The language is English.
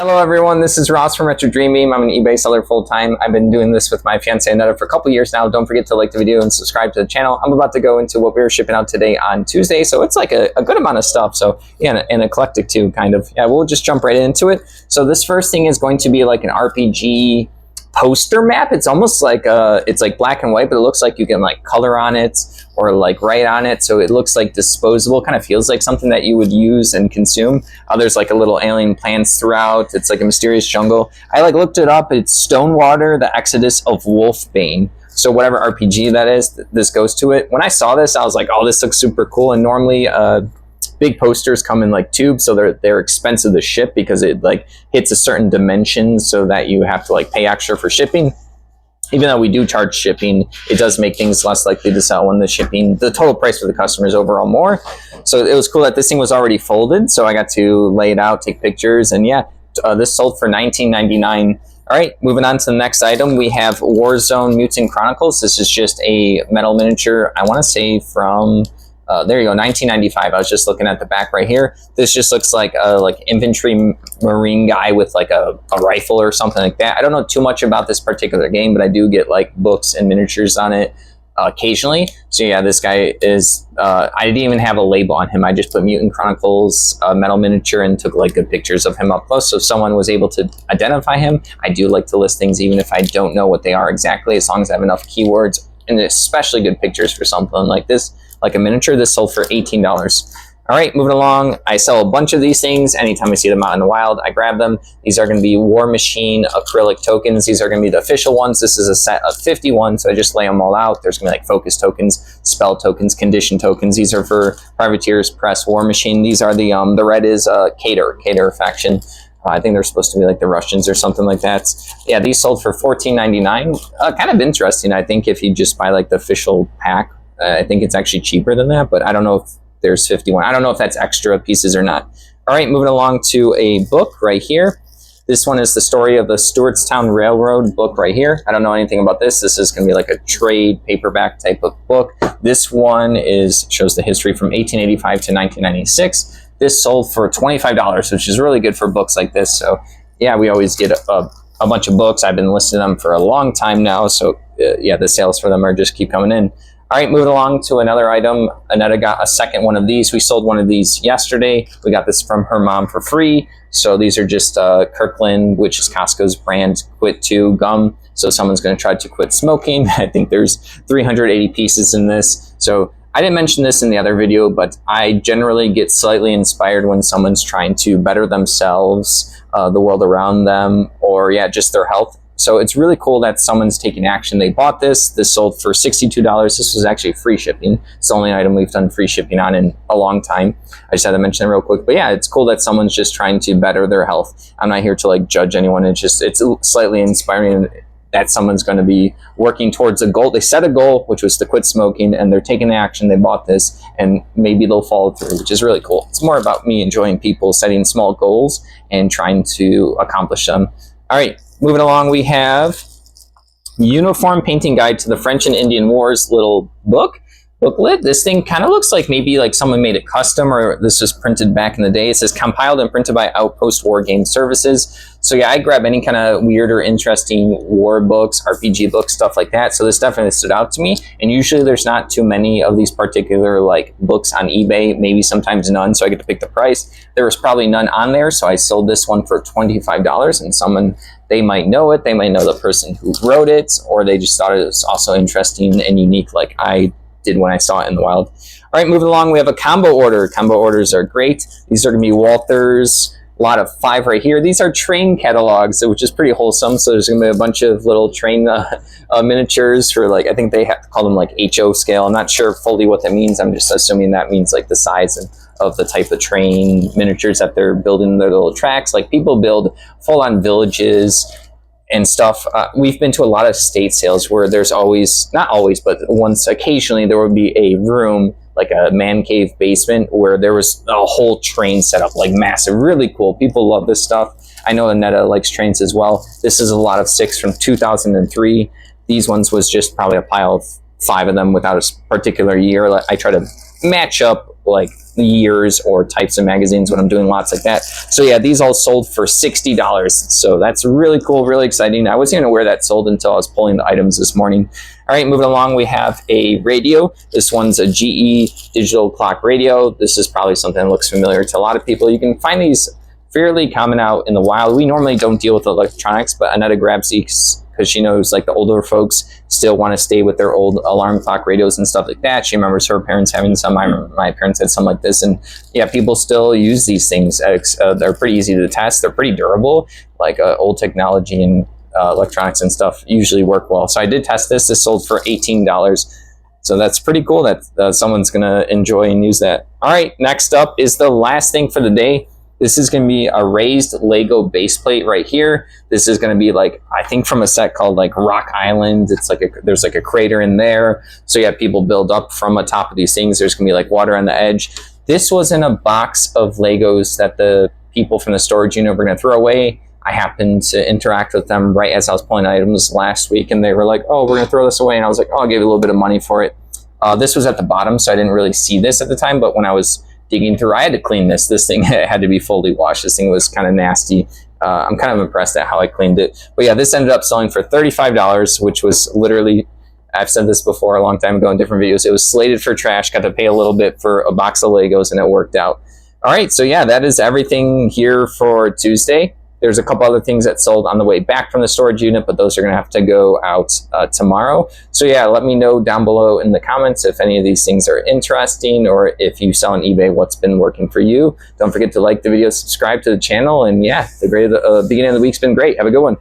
Hello everyone, this is Ross from Retro Dream Beam. I'm an eBay seller full-time. I've been doing this with my fiance Annetta for a couple years now. Don't forget to like the video and subscribe to the channel. I'm about to go into what we were shipping out today on Tuesday, so it's like a good amount of stuff. So yeah, and eclectic too, kind of. Yeah, we'll just jump right into it. So this first thing is going to be like an RPG poster map. It's almost like it's like black and white, but it looks like you can like color on it or like write on it, so it looks like disposable. Kind of feels like something that you would use and consume. There's like a little alien plants throughout. It's like a mysterious jungle. I like looked it up. It's Stonewater: The Exodus of Wolfbane. So whatever RPG that is, this goes to it. When I saw this, I was like, oh, this looks super cool. And normally big posters come in like tubes, so they're expensive to ship because it like hits a certain dimension, so that you have to like pay extra for shipping. Even though we do charge shipping, it does make things less likely to sell when the total price for the customer is overall more. So it was cool that this thing was already folded, so I got to lay it out, take pictures, and yeah, this sold for $19.99. All right, moving on to the next item, we have Warzone Mutant Chronicles. This is just a metal miniature, I want to say from there you go, $19.95. I was just looking at the back right here. This just looks like a infantry marine guy with like a rifle or something like that. I don't know too much about this particular game, but I do get like books and miniatures on it occasionally. So yeah, this guy is, I didn't even have a label on him. I just put Mutant Chronicles metal miniature and took like good pictures of him up close. So if someone was able to identify him, I do like to list things even if I don't know what they are exactly, as long as I have enough keywords and especially good pictures for something like this. Like a miniature, this sold for $18. All right, moving along. I sell a bunch of these things. Anytime I see them out in the wild, I grab them. These are going to be War Machine acrylic tokens. These are going to be the official ones. This is a set of 51, so I just lay them all out. There's going to be like focus tokens, spell tokens, condition tokens. These are for Privateers Press War Machine. These are the red is Kader faction. I think they're supposed to be like the Russians or something like that. Yeah, these sold for $14.99. Kind of interesting, I think, if you just buy like the official pack. I think it's actually cheaper than that, but I don't know if there's 51. I don't know if that's extra pieces or not. All right, moving along to a book right here. This one is the story of the Stewartstown Railroad book right here. I don't know anything about this. This is going to be like a trade paperback type of book. This one shows the history from 1885 to 1996. This sold for $25, which is really good for books like this. So yeah, we always get a bunch of books. I've been listing them for a long time now. So yeah, the sales for them are just keep coming in. All right, moving along to another item. Annetta got a second one of these. We sold one of these yesterday. We got this from her mom for free. So these are just Kirkland, which is Costco's brand, Quit 2 gum. So someone's going to try to quit smoking. I think there's 380 pieces in this. So I didn't mention this in the other video, but I generally get slightly inspired when someone's trying to better themselves, the world around them, or yeah, just their health. So it's really cool that someone's taking action. They bought this. This sold for $62. This was actually free shipping. It's the only item we've done free shipping on in a long time. I just had to mention it real quick. But yeah, it's cool that someone's just trying to better their health. I'm not here to like judge anyone. It's slightly inspiring that someone's going to be working towards a goal. They set a goal, which was to quit smoking, and they're taking action. They bought this, and maybe they'll follow through, which is really cool. It's more about me enjoying people setting small goals and trying to accomplish them. All right. Moving along, we have Uniform Painting Guide to the French and Indian Wars little booklet. This thing kind of looks like maybe like someone made it custom, or this was printed back in the day. It says compiled and printed by Outpost War Game Services. So yeah, I grab any kind of weird or interesting war books, RPG books, stuff like that. So this definitely stood out to me. And usually there's not too many of these particular like books on eBay, maybe sometimes none. So I get to pick the price. There was probably none on there. So I sold this one for $25, and someone, they might know it. They might know the person who wrote it, or they just thought it was also interesting and unique like I did when I saw it in the wild. All right, moving along, we have a combo order. Combo orders are great. These are going to be Walthers, a lot of 5 right here. These are train catalogs, which is pretty wholesome. So there's going to be a bunch of little train miniatures for like, I think they have to call them like HO scale. I'm not sure fully what that means. I'm just assuming that means like the size of the type of train miniatures that they're building their little tracks. Like people build full-on villages and stuff. We've been to a lot of state sales where there's always, not always, but once occasionally there would be a room, like a man cave basement, where there was a whole train set up, like massive, really cool. People love this stuff. I know Annetta likes trains as well. This is a lot of 6 from 2003. These ones was just probably a pile of 5 of them without a particular year. I try to match up like years or types of magazines when I'm doing lots like that. So yeah, these all sold for $60. So that's really cool, really exciting. I wasn't even aware that sold until I was pulling the items this morning. All right, moving along, we have a radio. This one's a GE digital clock radio. This is probably something that looks familiar to a lot of people. You can find these fairly common out in the wild. We normally don't deal with electronics, but Annetta grabs these because she knows like the older folks still want to stay with their old alarm clock radios and stuff like that. She remembers her parents having some. My parents had some like this, and yeah, people still use these things. They're pretty easy to test. They're pretty durable. Like old technology and electronics and stuff usually work well. So I did test this. This sold for $18. So that's pretty cool that someone's gonna enjoy and use that. All right, next up is the last thing for the day. This is going to be a raised Lego base plate right here. This is going to be like, I think from a set called like Rock Island. It's like there's like a crater in there. So yeah, people build up from the top of these things. There's going to be like water on the edge. This was in a box of Legos that the people from the storage unit were going to throw away. I happened to interact with them right as I was pulling items last week, and they were like, oh, we're going to throw this away. And I was like, oh, I'll give you a little bit of money for it. This was at the bottom, so I didn't really see this at the time, but when I was digging through, I had to clean this. This thing had to be fully washed. This thing was kind of nasty. I'm kind of impressed at how I cleaned it. But yeah, this ended up selling for $35, which was literally, I've said this before a long time ago in different videos, it was slated for trash. Got to pay a little bit for a box of Legos, and it worked out. All right, so yeah, that is everything here for Tuesday. There's a couple other things that sold on the way back from the storage unit, but those are going to have to go out tomorrow. So yeah, let me know down below in the comments if any of these things are interesting, or if you sell on eBay, what's been working for you. Don't forget to like the video, subscribe to the channel, and yeah, the beginning of the week's been great. Have a good one.